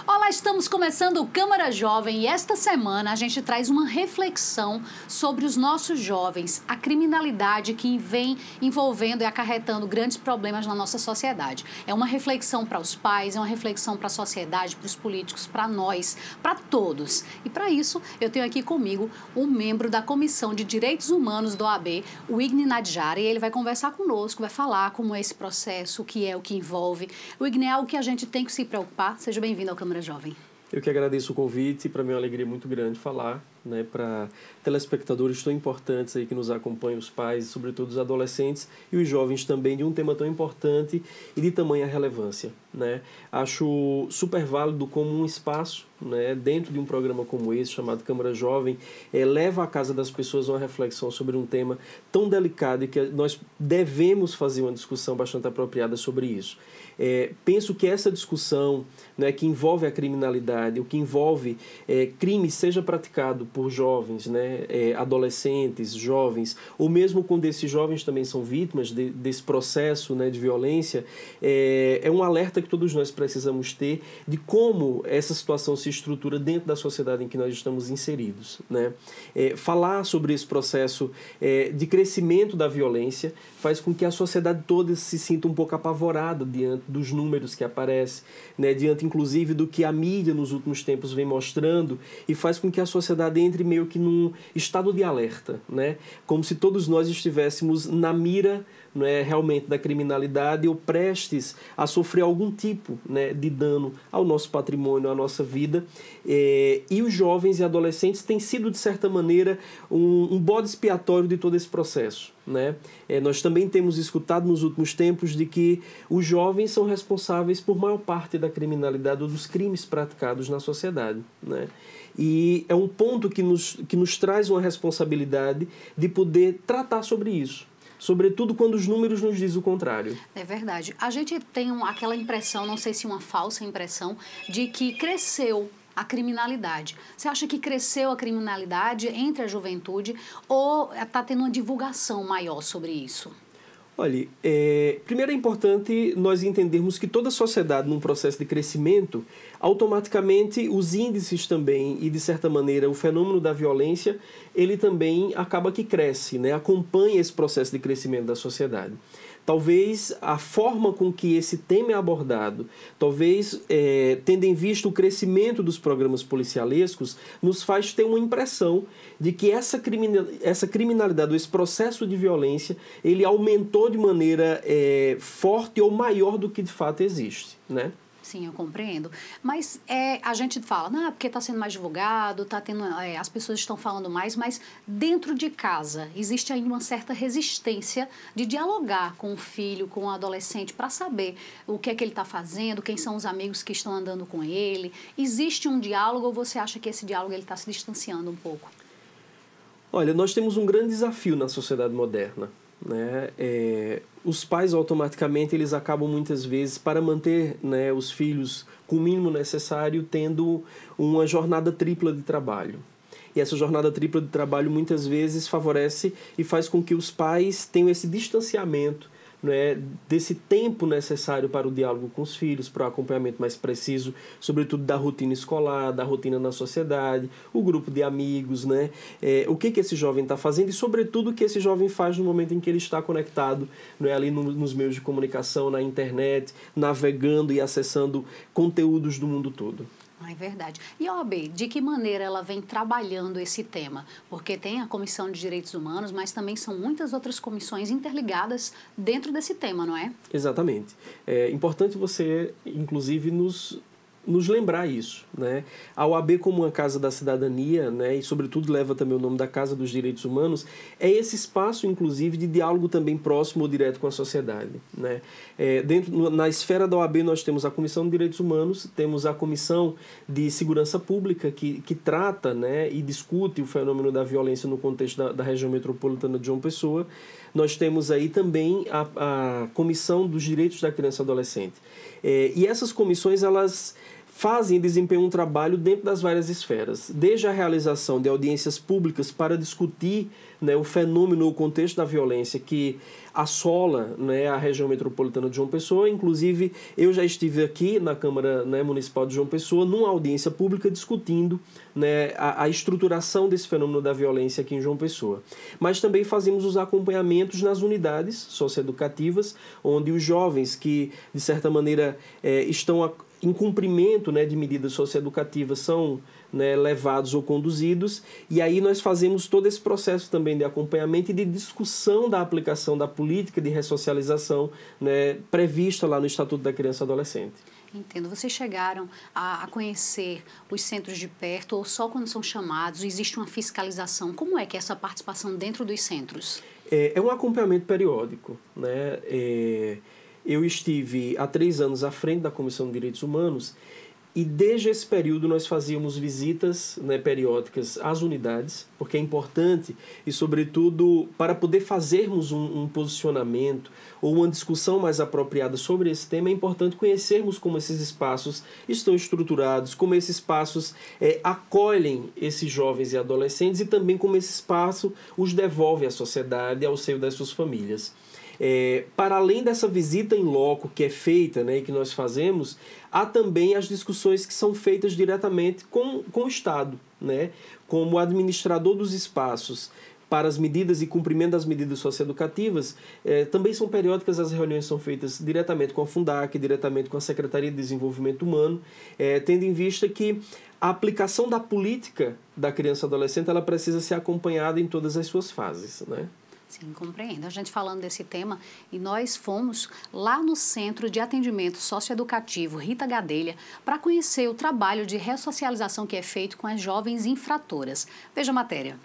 Olá, estamos começando o Câmara Jovem e esta semana a gente traz uma reflexão sobre os nossos jovens, a criminalidade que vem envolvendo e acarretando grandes problemas na nossa sociedade. É uma reflexão para os pais, é uma reflexão para a sociedade, para os políticos, para nós, para todos. E para isso eu tenho aqui comigo um membro da Comissão de Direitos Humanos do OAB, o Igni Nadjara, e ele vai conversar conosco, vai falar como é esse processo, o que envolve. O Igni, é algo que a gente tem que se preocupar. Seja bem-vindo ao Câmara Jovem. Eu que agradeço o convite, para mim é uma alegria muito grande falar, para telespectadores tão importantes aí que nos acompanham, os pais, sobretudo os adolescentes e os jovens também, de um tema tão importante e de tamanha relevância. Acho super válido como um espaço, dentro de um programa como esse, chamado Câmara Jovem, leva à casa das pessoas uma reflexão sobre um tema tão delicado e que nós devemos fazer uma discussão bastante apropriada sobre isso. Penso que essa discussão, que envolve a criminalidade, o que envolve crime, seja praticado por jovens, adolescentes, jovens, ou mesmo quando esses jovens também são vítimas desse processo de violência, é um alerta que todos nós precisamos ter de como essa situação se estrutura dentro da sociedade em que nós estamos inseridos. Falar sobre esse processo de crescimento da violência faz com que a sociedade toda se sinta um pouco apavorada diante dos números que aparecem, diante inclusive do que a mídia nos últimos tempos vem mostrando, e faz com que a sociedade entre meio que num estado de alerta, como se todos nós estivéssemos na mira realmente da criminalidade ou prestes a sofrer algum tipo de dano ao nosso patrimônio, à nossa vida. E os jovens e adolescentes têm sido, de certa maneira, um bode expiatório de todo esse processo. Nós também temos escutado nos últimos tempos de que os jovens são responsáveis por maior parte da criminalidade ou dos crimes praticados na sociedade. E é um ponto que nos traz uma responsabilidade de poder tratar sobre isso. Sobretudo quando os números nos dizem o contrário. É verdade. A gente tem aquela impressão, não sei se uma falsa impressão, de que cresceu a criminalidade. Você acha que cresceu a criminalidade entre a juventude ou está tendo uma divulgação maior sobre isso? Olha, primeiro é importante nós entendermos que toda sociedade num processo de crescimento, automaticamente os índices também e, de certa maneira, o fenômeno da violência, ele também acaba que cresce, acompanha esse processo de crescimento da sociedade. Talvez a forma com que esse tema é abordado, talvez tendo em vista o crescimento dos programas policialescos, nos faz ter uma impressão de que essa criminalidade, esse processo de violência, ele aumentou de maneira forte ou maior do que de fato existe, Sim, eu compreendo. Mas a gente fala, porque está sendo mais divulgado, as pessoas estão falando mais, mas dentro de casa existe ainda uma certa resistência de dialogar com o filho, com o adolescente, para saber o que é que ele está fazendo, quem são os amigos que estão andando com ele. Existe um diálogo ou você acha que esse diálogo está se distanciando um pouco? Olha, nós temos um grande desafio na sociedade moderna. Os pais automaticamente eles acabam muitas vezes, para manter os filhos com o mínimo necessário, tendo uma jornada tripla de trabalho. E essa jornada tripla de trabalho muitas vezes favorece e faz com que os pais tenham esse distanciamento desse tempo necessário para o diálogo com os filhos, para o acompanhamento mais preciso, sobretudo da rotina escolar, da rotina na sociedade, o grupo de amigos, o que esse jovem está fazendo e, sobretudo, o que esse jovem faz no momento em que ele está conectado ali nos meios de comunicação, na internet, navegando e acessando conteúdos do mundo todo. É verdade. E a OAB, de que maneira ela vem trabalhando esse tema? Porque tem a Comissão de Direitos Humanos, mas também são muitas outras comissões interligadas dentro desse tema, não é? Exatamente. É importante você, inclusive, nos lembrar isso. A OAB, como uma casa da cidadania, e sobretudo leva também o nome da Casa dos Direitos Humanos, é esse espaço, inclusive, de diálogo também próximo ou direto com a sociedade. Na esfera da OAB nós temos a Comissão de Direitos Humanos, temos a Comissão de Segurança Pública, que trata e discute o fenômeno da violência no contexto da região metropolitana de João Pessoa. Nós temos aí também a Comissão dos Direitos da Criança e Adolescente. E essas comissões, elas desempenham um trabalho dentro das várias esferas, desde a realização de audiências públicas para discutir, né, o fenômeno, o contexto da violência que assola, né, a região metropolitana de João Pessoa. Inclusive, eu já estive aqui na Câmara, né, Municipal de João Pessoa, numa audiência pública discutindo, né, a estruturação desse fenômeno da violência aqui em João Pessoa. Mas também fazemos os acompanhamentos nas unidades socioeducativas, onde os jovens que, de certa maneira, estão em cumprimento, né, de medidas socioeducativas são, né, levados ou conduzidos, e aí nós fazemos todo esse processo também de acompanhamento e de discussão da aplicação da política de ressocialização, né, prevista lá no Estatuto da Criança e Adolescente. Entendo. Vocês chegaram a conhecer os centros de perto ou só quando são chamados? Existe uma fiscalização? Como é que é essa participação dentro dos centros? É um acompanhamento periódico, né? Eu estive há 3 anos à frente da Comissão de Direitos Humanos e desde esse período nós fazíamos visitas, né, periódicas às unidades, porque é importante e, sobretudo, para poder fazermos um posicionamento ou uma discussão mais apropriada sobre esse tema, é importante conhecermos como esses espaços estão estruturados, como esses espaços acolhem esses jovens e adolescentes e também como esse espaço os devolve à sociedade, ao seio das suas famílias. Para além dessa visita em loco que é feita, né, e que nós fazemos, há também as discussões que são feitas diretamente com o Estado, né, como administrador dos espaços para as medidas e cumprimento das medidas socioeducativas. Também são periódicas, as reuniões são feitas diretamente com a Fundac, diretamente com a Secretaria de Desenvolvimento Humano, tendo em vista que a aplicação da política da criança e adolescente ela precisa ser acompanhada em todas as suas fases, né? Sim, compreendo. A gente falando desse tema, e nós fomos lá no Centro de Atendimento Socioeducativo Rita Gadelha para conhecer o trabalho de ressocialização que é feito com as jovens infratoras. Veja a matéria.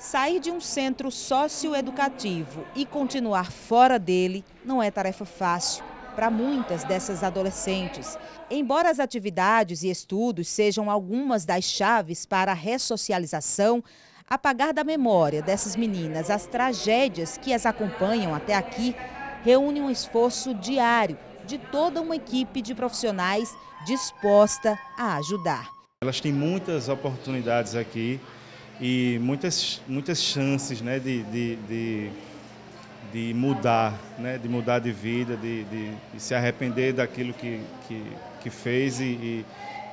Sair de um centro socioeducativo e continuar fora dele não é tarefa fácil para muitas dessas adolescentes. Embora as atividades e estudos sejam algumas das chaves para a ressocialização, apagar da memória dessas meninas as tragédias que as acompanham até aqui reúne um esforço diário de toda uma equipe de profissionais disposta a ajudar. Elas têm muitas oportunidades aqui e muitas chances, né, de mudar, né, de mudar de vida, de se arrepender daquilo que fez e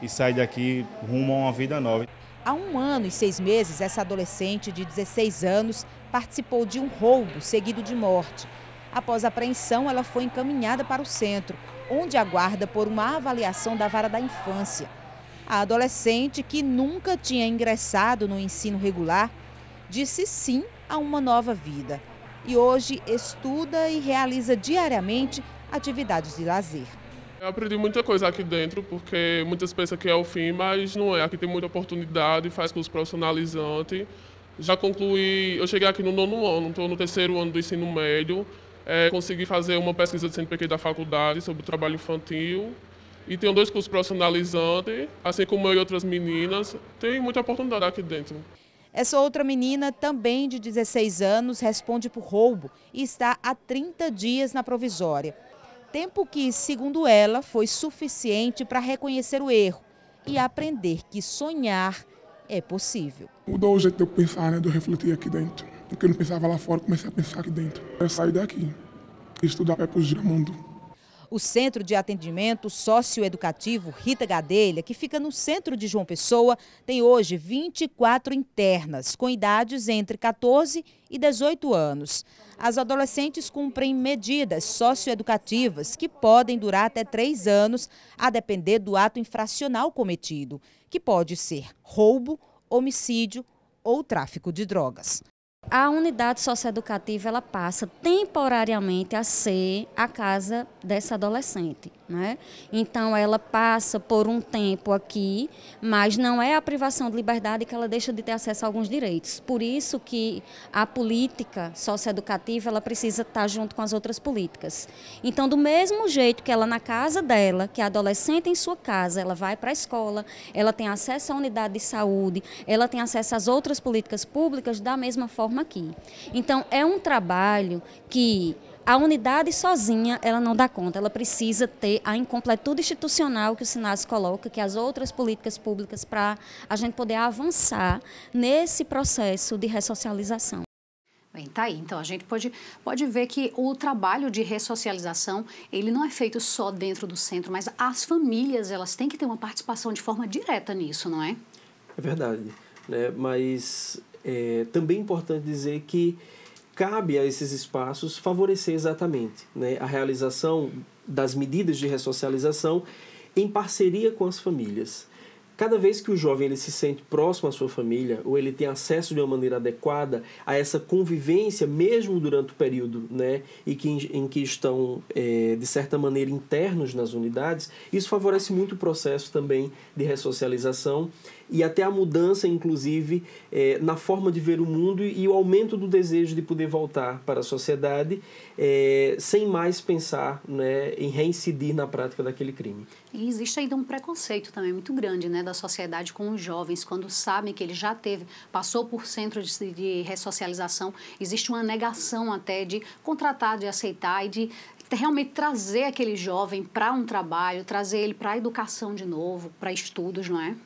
sair daqui rumo a uma vida nova. Há 1 ano e 6 meses, essa adolescente de 16 anos participou de um roubo seguido de morte. Após a apreensão, ela foi encaminhada para o centro, onde aguarda por uma avaliação da vara da infância. A adolescente, que nunca tinha ingressado no ensino regular, disse sim a uma nova vida. E hoje estuda e realiza diariamente atividades de lazer. Eu aprendi muita coisa aqui dentro, porque muitas pensam que é o fim, mas não é. Aqui tem muita oportunidade, faz curso profissionalizante. Já concluí, eu cheguei aqui no 9º ano, estou no 3º ano do ensino médio. Consegui fazer uma pesquisa de CNPq da faculdade sobre o trabalho infantil. E tenho 2 cursos profissionalizantes, assim como eu e outras meninas. Tem muita oportunidade aqui dentro. Essa outra menina, também de 16 anos, responde por roubo e está há 30 dias na provisória. Tempo que, segundo ela, foi suficiente para reconhecer o erro e aprender que sonhar é possível. Mudou o jeito de eu pensar, né, de eu refletir aqui dentro. O que eu não pensava lá fora, comecei a pensar aqui dentro. Eu saí daqui e estudar para o Giramundo. O Centro de Atendimento Socioeducativo Rita Gadelha, que fica no centro de João Pessoa, tem hoje 24 internas, com idades entre 14 e 18 anos. As adolescentes cumprem medidas socioeducativas que podem durar até 3 anos, a depender do ato infracional cometido, que pode ser roubo, homicídio ou tráfico de drogas. A unidade socioeducativa ela passa temporariamente a ser a casa dessa adolescente. né? Então, ela passa por um tempo aqui, mas não é a privação de liberdade que ela deixa de ter acesso a alguns direitos. Por isso que a política socioeducativa ela precisa estar junto com as outras políticas. Então, do mesmo jeito que ela na casa dela, que a adolescente em sua casa, ela vai para a escola, ela tem acesso à unidade de saúde, ela tem acesso às outras políticas públicas, da mesma forma aqui. Então, é um trabalho que a unidade sozinha, ela não dá conta, ela precisa ter a incompletude institucional que o SINASE coloca, que as outras políticas públicas, para a gente poder avançar nesse processo de ressocialização. Bem, tá aí. Então, a gente pode ver que o trabalho de ressocialização, ele não é feito só dentro do centro, mas as famílias, elas têm que ter uma participação de forma direta nisso, não é? É verdade, né? Mas também é importante dizer que cabe a esses espaços favorecer exatamente, né, a realização das medidas de ressocialização em parceria com as famílias. Cada vez que o jovem ele se sente próximo à sua família, ou ele tem acesso de uma maneira adequada a essa convivência, mesmo durante o período, né, em que estão, de certa maneira, internos nas unidades, isso favorece muito o processo também de ressocialização e até a mudança, inclusive, na forma de ver o mundo e o aumento do desejo de poder voltar para a sociedade sem mais pensar, né, em reincidir na prática daquele crime. E existe ainda um preconceito também muito grande, né, da sociedade com os jovens, quando sabem que ele já passou por centro de ressocialização, existe uma negação até de contratar, de aceitar e de realmente trazer aquele jovem para um trabalho, trazer ele para a educação de novo, para estudos, não é?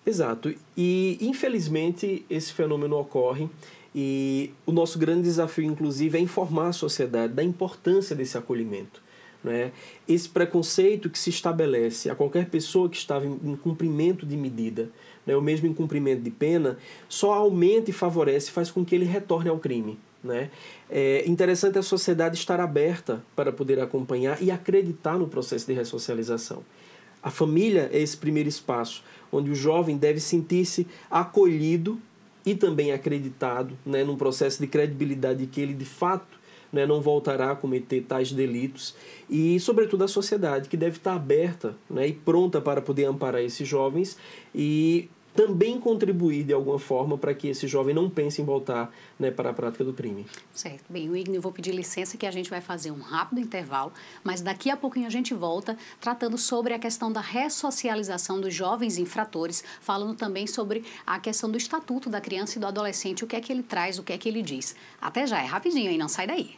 Exato. E, infelizmente, esse fenômeno ocorre e o nosso grande desafio, inclusive, é informar a sociedade da importância desse acolhimento, né? Esse preconceito que se estabelece a qualquer pessoa que estava em cumprimento de medida, né, ou mesmo em cumprimento de pena, só aumenta e favorece, faz com que ele retorne ao crime, né? É interessante a sociedade estar aberta para poder acompanhar e acreditar no processo de ressocialização. A família é esse primeiro espaço onde o jovem deve sentir-se acolhido e também acreditado, né, num processo de credibilidade de que ele, de fato, né, não voltará a cometer tais delitos e, sobretudo, a sociedade, que deve estar aberta, né, e pronta para poder amparar esses jovens e também contribuir de alguma forma para que esse jovem não pense em voltar, né, para a prática do crime. Certo. Bem, Wigner, eu vou pedir licença que a gente vai fazer um rápido intervalo, mas daqui a pouquinho a gente volta tratando sobre a questão da ressocialização dos jovens infratores, falando também sobre a questão do Estatuto da Criança e do Adolescente, o que é que ele traz, o que é que ele diz. Até já, é rapidinho, hein? Não sai daí.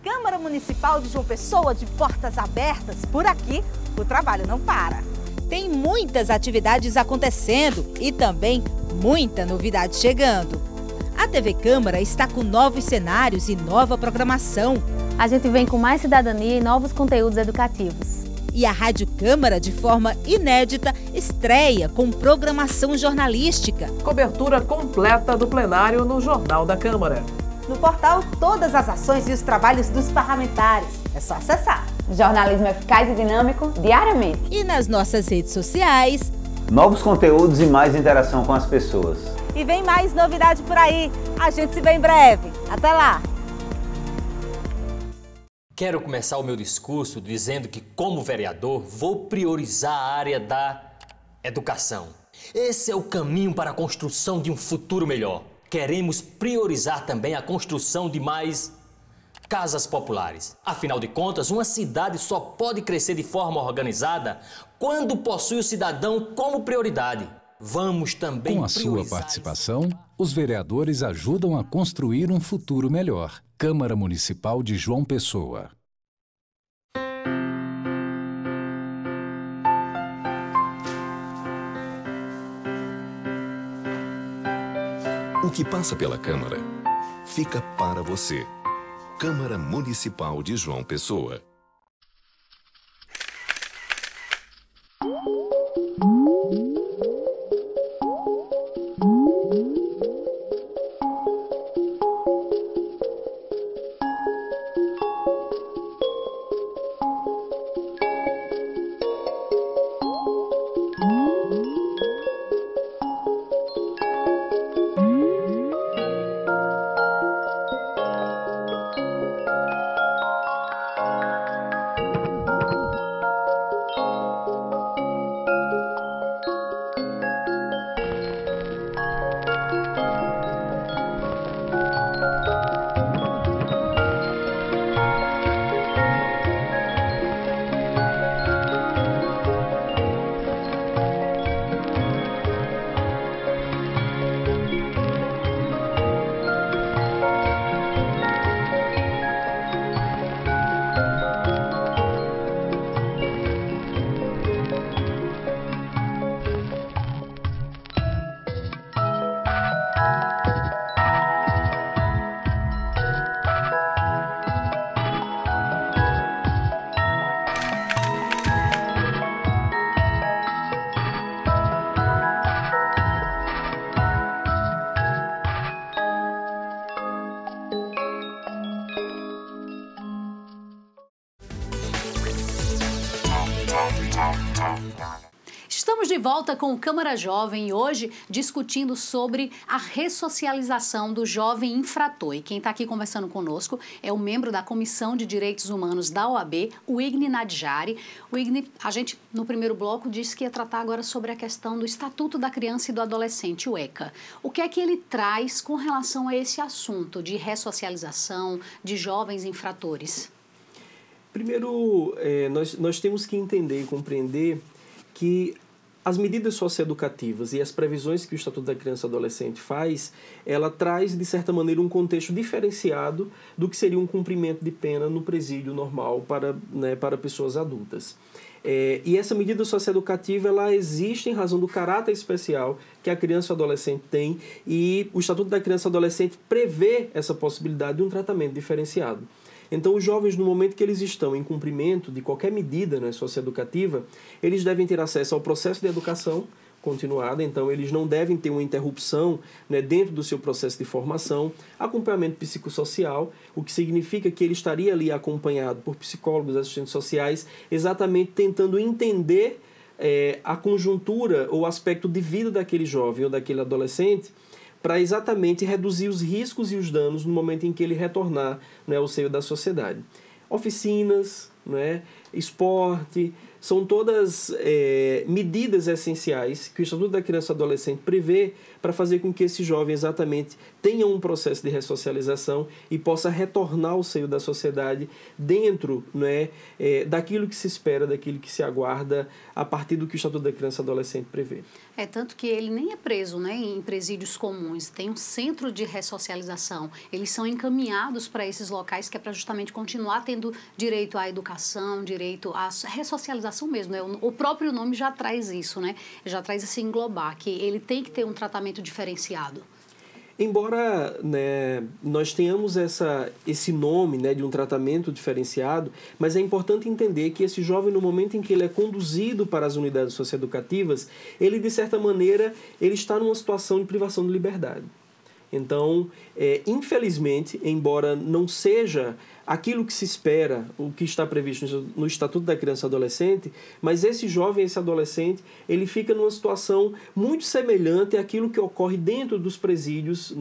Câmara Municipal de João Pessoa, de portas abertas, por aqui o trabalho não para. Tem muitas atividades acontecendo e também muita novidade chegando. A TV Câmara está com novos cenários e nova programação. A gente vem com mais cidadania e novos conteúdos educativos. E a Rádio Câmara, de forma inédita, estreia com programação jornalística. Cobertura completa do plenário no Jornal da Câmara. No portal, todas as ações e os trabalhos dos parlamentares. É só acessar. Jornalismo eficaz e dinâmico diariamente. E nas nossas redes sociais. Novos conteúdos e mais interação com as pessoas. E vem mais novidade por aí. A gente se vê em breve. Até lá! Quero começar o meu discurso dizendo que, como vereador, vou priorizar a área da educação. Esse é o caminho para a construção de um futuro melhor. Queremos priorizar também a construção de mais casas populares. Afinal de contas, uma cidade só pode crescer de forma organizada quando possui o cidadão como prioridade. Vamos também Com a sua participação, os vereadores ajudam a construir um futuro melhor. Câmara Municipal de João Pessoa. O que passa pela Câmara fica para você. Câmara Municipal de João Pessoa. Estamos de volta com o Câmara Jovem e hoje discutindo sobre a ressocialização do jovem infrator. E quem está aqui conversando conosco é o membro da Comissão de Direitos Humanos da OAB, o Igni Nadjari. O Igni, a gente no primeiro bloco disse que ia tratar agora sobre a questão do Estatuto da Criança e do Adolescente, o ECA. O que é que ele traz com relação a esse assunto de ressocialização de jovens infratores? Primeiro, nós temos que entender e compreender que as medidas socioeducativas e as previsões que o Estatuto da Criança e Adolescente faz, ela traz, de certa maneira, um contexto diferenciado do que seria um cumprimento de pena no presídio normal para pessoas adultas. E essa medida socioeducativa, ela existe em razão do caráter especial que a criança e o adolescente tem, e o Estatuto da Criança e Adolescente prevê essa possibilidade de um tratamento diferenciado. Então, os jovens, no momento que eles estão em cumprimento de qualquer medida socioeducativa, eles devem ter acesso ao processo de educação continuada, então eles não devem ter uma interrupção dentro do seu processo de formação, acompanhamento psicossocial, o que significa que ele estaria ali acompanhado por psicólogos, assistentes sociais, exatamente tentando entender a conjuntura ou aspecto de vida daquele jovem ou daquele adolescente, para exatamente reduzir os riscos e os danos no momento em que ele retornar ao seio da sociedade. Oficinas, esporte, são todas medidas essenciais que o Estatuto da Criança e Adolescente prevê para fazer com que esse jovem exatamente tenha um processo de ressocialização e possa retornar ao seio da sociedade dentro daquilo que se espera, daquilo que se aguarda a partir do que o Estatuto da Criança e Adolescente prevê. Tanto que ele nem é preso em presídios comuns, tem um centro de ressocialização. Eles são encaminhados para esses locais que é para justamente continuar tendo direito à educação, direito à ressocialização mesmo. O próprio nome já traz isso, já traz esse englobar, que ele tem que ter um tratamento diferenciado. Embora nós tenhamos esse nome de um tratamento diferenciado, mas é importante entender que esse jovem, no momento em que ele é conduzido para as unidades socioeducativas, ele, de certa maneira, ele está numa situação de privação de liberdade. Então, infelizmente, embora não seja aquilo que se espera, o que está previsto no Estatuto da Criança e Adolescente, mas esse jovem, esse adolescente, ele fica numa situação muito semelhante àquilo que ocorre dentro dos presídios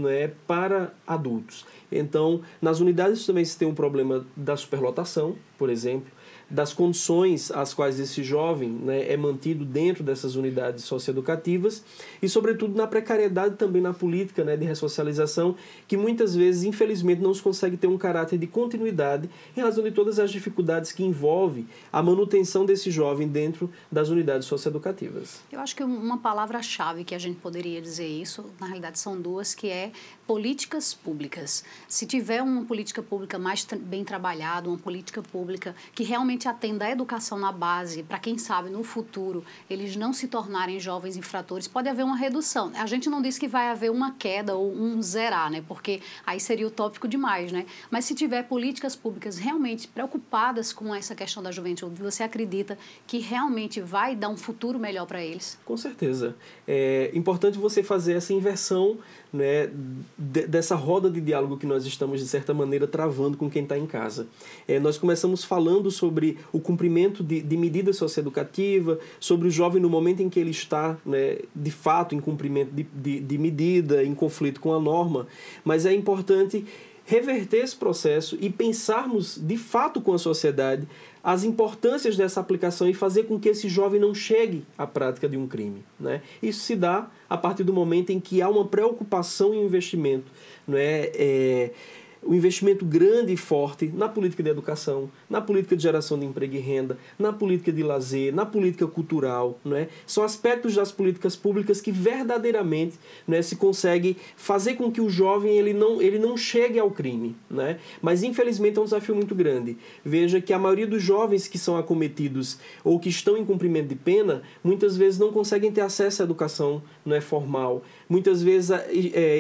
para adultos. Então, nas unidades também se tem um problema da superlotação, por exemplo, das condições às quais esse jovem é mantido dentro dessas unidades socioeducativas e, sobretudo, na precariedade também na política de ressocialização, que muitas vezes, infelizmente, não se consegue ter um caráter de continuidade em razão de todas as dificuldades que envolve a manutenção desse jovem dentro das unidades socioeducativas. Eu acho que uma palavra-chave que a gente poderia dizer isso, na realidade são duas, que é políticas públicas. Se tiver uma política pública mais bem trabalhada, uma política pública que realmente atenda a educação na base, para quem sabe, no futuro, eles não se tornarem jovens infratores, pode haver uma redução. A gente não diz que vai haver uma queda ou um zerar, porque aí seria utópico demais, Mas se tiver políticas públicas realmente preocupadas com essa questão da juventude, você acredita que realmente vai dar um futuro melhor para eles? Com certeza. É importante você fazer essa inversão dessa roda de diálogo que nós estamos, de certa maneira, travando com quem está em casa. Nós começamos falando sobre o cumprimento de medida socioeducativa, sobre o jovem no momento em que ele está, de fato, em cumprimento de medida, em conflito com a norma, mas é importante reverter esse processo e pensarmos, de fato, com a sociedade, as importâncias dessa aplicação e fazer com que esse jovem não chegue à prática de um crime. Isso se dá a partir do momento em que há uma preocupação e um investimento, um investimento grande e forte na política de educação, na política de geração de emprego e renda, na política de lazer, na política cultural. São aspectos das políticas públicas que verdadeiramente se consegue fazer com que o jovem ele não chegue ao crime. Mas, infelizmente, é um desafio muito grande. Veja que a maioria dos jovens que são acometidos ou que estão em cumprimento de pena, muitas vezes não conseguem ter acesso à educação formal, muitas vezes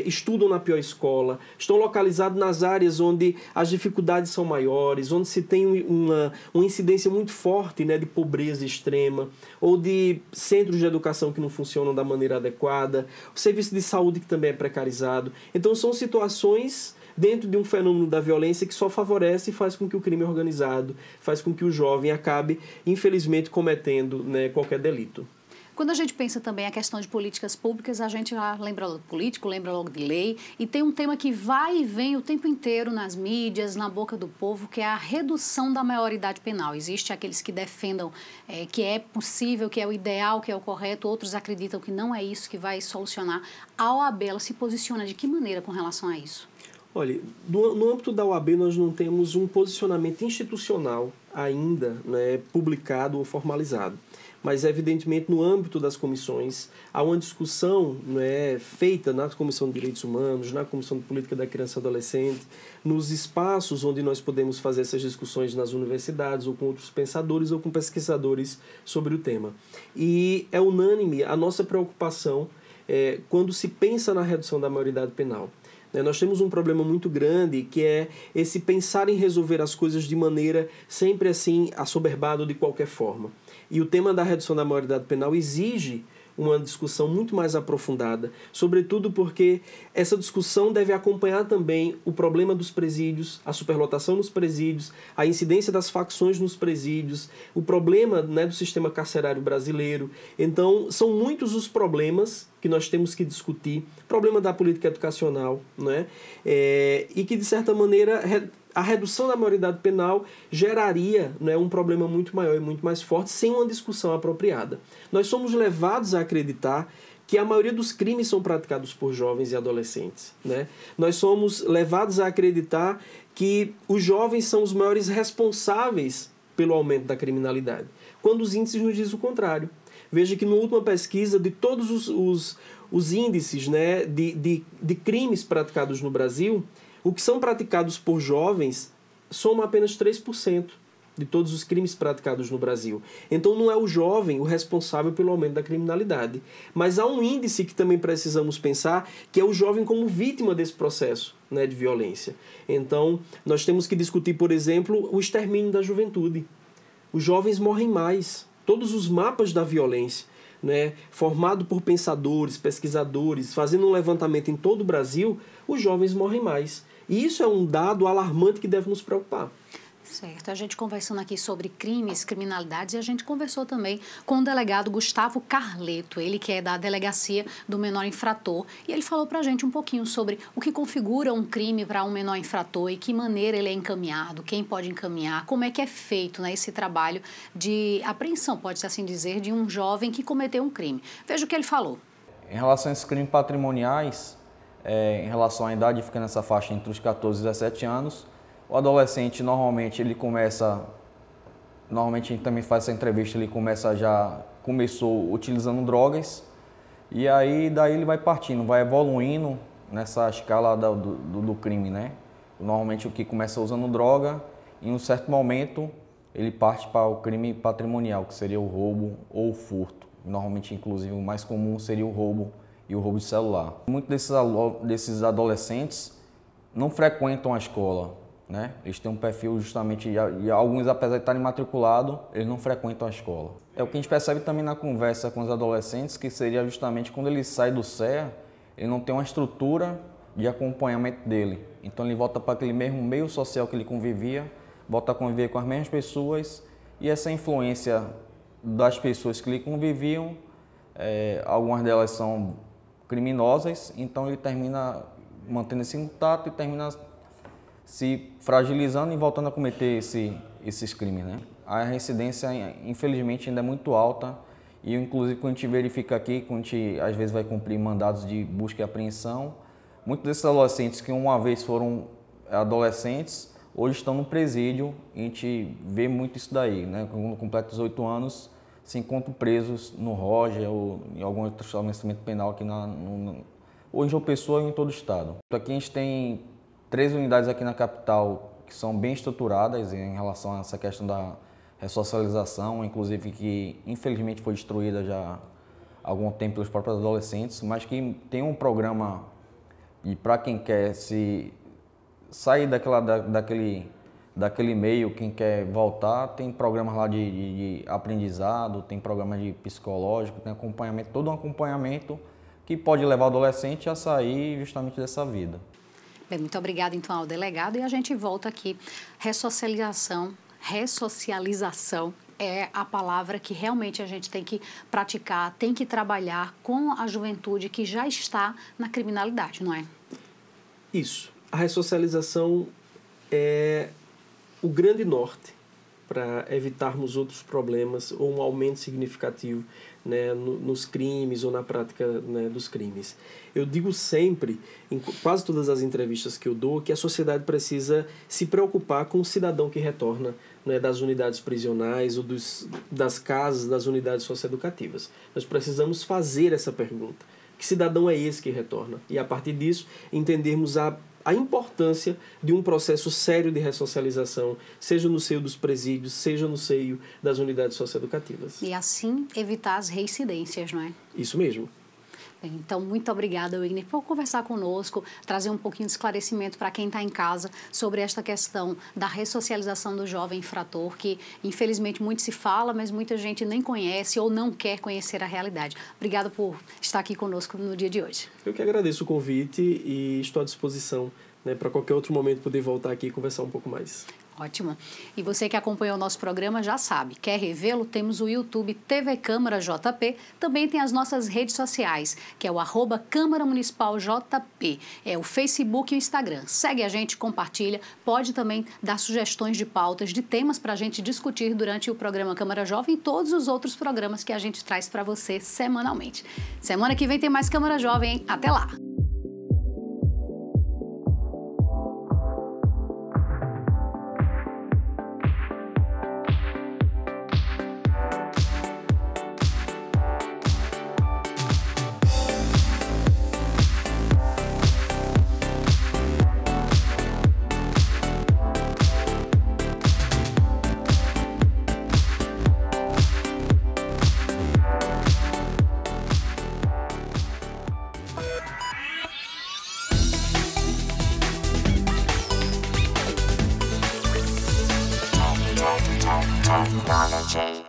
estudam na pior escola, estão localizados nas áreas onde as dificuldades são maiores, onde se tem uma incidência muito forte de pobreza extrema, ou de centros de educação que não funcionam da maneira adequada, o serviço de saúde que também é precarizado. Então, são situações dentro de um fenômeno da violência que só favorece e faz com que o crime organizado, faz com que o jovem acabe, infelizmente, cometendo, né, qualquer delito. Quando a gente pensa também a questão de políticas públicas, a gente já lembra logo de político, lembra logo de lei, e tem um tema que vai e vem o tempo inteiro nas mídias, na boca do povo, que é a redução da maioridade penal. Existem aqueles que defendam que é possível, que é o ideal, que é o correto, outros acreditam que não é isso que vai solucionar. A OAB, ela se posiciona de que maneira com relação a isso? Olha, no âmbito da OAB nós não temos um posicionamento institucional ainda, né, publicado ou formalizado. Mas, evidentemente, no âmbito das comissões, há uma discussão, né, feita na Comissão de Direitos Humanos, na Comissão de Política da Criança e Adolescente, nos espaços onde nós podemos fazer essas discussões nas universidades, ou com outros pensadores, ou com pesquisadores sobre o tema. E é unânime a nossa preocupação quando se pensa na redução da maioridade penal. Nós temos um problema muito grande, que é esse pensar em resolver as coisas de maneira sempre assim assoberbada ou de qualquer forma. E o tema da redução da maioridade penal exige uma discussão muito mais aprofundada, sobretudo porque essa discussão deve acompanhar também o problema dos presídios, a superlotação nos presídios, a incidência das facções nos presídios, o problema, né, do sistema carcerário brasileiro. Então, são muitos os problemas que nós temos que discutir, problema da política educacional, né, e que, de certa maneira, a redução da maioridade penal geraria, né, um problema muito maior e muito mais forte sem uma discussão apropriada. Nós somos levados a acreditar que a maioria dos crimes são praticados por jovens e adolescentes, né? Nós somos levados a acreditar que os jovens são os maiores responsáveis pelo aumento da criminalidade, quando os índices nos dizem o contrário. Veja que na última pesquisa, de todos os índices, né, de crimes praticados no Brasil, o que são praticados por jovens soma apenas 3% de todos os crimes praticados no Brasil. Então não é o jovem o responsável pelo aumento da criminalidade. Mas há um índice que também precisamos pensar, que é o jovem como vítima desse processo, né, de violência. Então nós temos que discutir, por exemplo, o extermínio da juventude. Os jovens morrem mais. Todos os mapas da violência, né, formado por pensadores, pesquisadores, fazendo um levantamento em todo o Brasil, os jovens morrem mais. E isso é um dado alarmante que deve nos preocupar. Certo. A gente conversando aqui sobre crimes, criminalidades, e a gente conversou também com o delegado Gustavo Carleto, ele que é da Delegacia do Menor Infrator, e ele falou pra gente um pouquinho sobre o que configura um crime para um menor infrator e que maneira ele é encaminhado, quem pode encaminhar, como é que é feito, né, esse trabalho de apreensão, pode-se assim dizer, de um jovem que cometeu um crime. Veja o que ele falou. Em relação a esses crimes patrimoniais, em relação à idade, fica nessa faixa entre os 14 e 17 anos, o adolescente, normalmente, a gente também faz essa entrevista, ele começou utilizando drogas, e aí daí ele vai partindo, vai evoluindo nessa escala do crime, né? Normalmente o que começa usando droga, em um certo momento, ele parte para o crime patrimonial, que seria o roubo ou o furto. Normalmente, inclusive, o mais comum seria o roubo e o roubo de celular. Muitos desses adolescentes não frequentam a escola, né? Eles têm um perfil justamente, e alguns, apesar de estarem matriculados, eles não frequentam a escola. É o que a gente percebe também na conversa com os adolescentes, que seria justamente quando ele sai do CEA, ele não tem uma estrutura de acompanhamento dele. Então ele volta para aquele mesmo meio social que ele convivia, volta a conviver com as mesmas pessoas, e essa influência das pessoas que lhe conviviam, algumas delas são criminosas, então ele termina mantendo esse contato e termina se fragilizando e voltando a cometer esses crimes, né? A reincidência, infelizmente, ainda é muito alta, e inclusive quando a gente verifica aqui, quando a gente às vezes vai cumprir mandados de busca e apreensão, muitos desses adolescentes que uma vez foram adolescentes, hoje estão no presídio, e a gente vê muito isso daí, né? Quando completam 18 anos, se encontram presos no Roger ou em algum outro estabelecimento penal aqui ou em João Pessoa ou em todo o estado. Aqui a gente tem 3 unidades aqui na capital que são bem estruturadas em relação a essa questão da ressocialização, inclusive que infelizmente foi destruída já há algum tempo pelos próprios adolescentes, mas que tem um programa, e para quem quer se sair daquele meio, quem quer voltar, tem programas lá de aprendizado, tem programas de psicológico, tem acompanhamento, todo um acompanhamento que pode levar o adolescente a sair justamente dessa vida. Bem, muito obrigada, então, ao delegado. E a gente volta aqui. Ressocialização é a palavra que realmente a gente tem que praticar, tem que trabalhar com a juventude que já está na criminalidade, não é? Isso. A ressocialização é o grande norte para evitarmos outros problemas ou um aumento significativo, né, nos crimes ou na prática, né, dos crimes. Eu digo sempre, em quase todas as entrevistas que eu dou, que a sociedade precisa se preocupar com o cidadão que retorna, né, das unidades prisionais ou das casas, das unidades socioeducativas. Nós precisamos fazer essa pergunta. Que cidadão é esse que retorna? E, a partir disso, entendermos a importância de um processo sério de ressocialização, seja no seio dos presídios, seja no seio das unidades socioeducativas. E assim evitar as reincidências, não é? Isso mesmo. Bem, então, muito obrigada, Wigner, por conversar conosco, trazer um pouquinho de esclarecimento para quem está em casa sobre esta questão da ressocialização do jovem infrator, que infelizmente muito se fala, mas muita gente nem conhece ou não quer conhecer a realidade. Obrigada por estar aqui conosco no dia de hoje. Eu que agradeço o convite e estou à disposição, né, para qualquer outro momento poder voltar aqui e conversar um pouco mais. Ótimo. E você que acompanhou o nosso programa já sabe, quer revê-lo? Temos o YouTube TV Câmara JP, também tem as nossas redes sociais, que é o @Câmara Municipal JP, é o Facebook e o Instagram. Segue a gente, compartilha, pode também dar sugestões de pautas, de temas para a gente discutir durante o programa Câmara Jovem e todos os outros programas que a gente traz para você semanalmente. Semana que vem tem mais Câmara Jovem, hein? Até lá! Technology.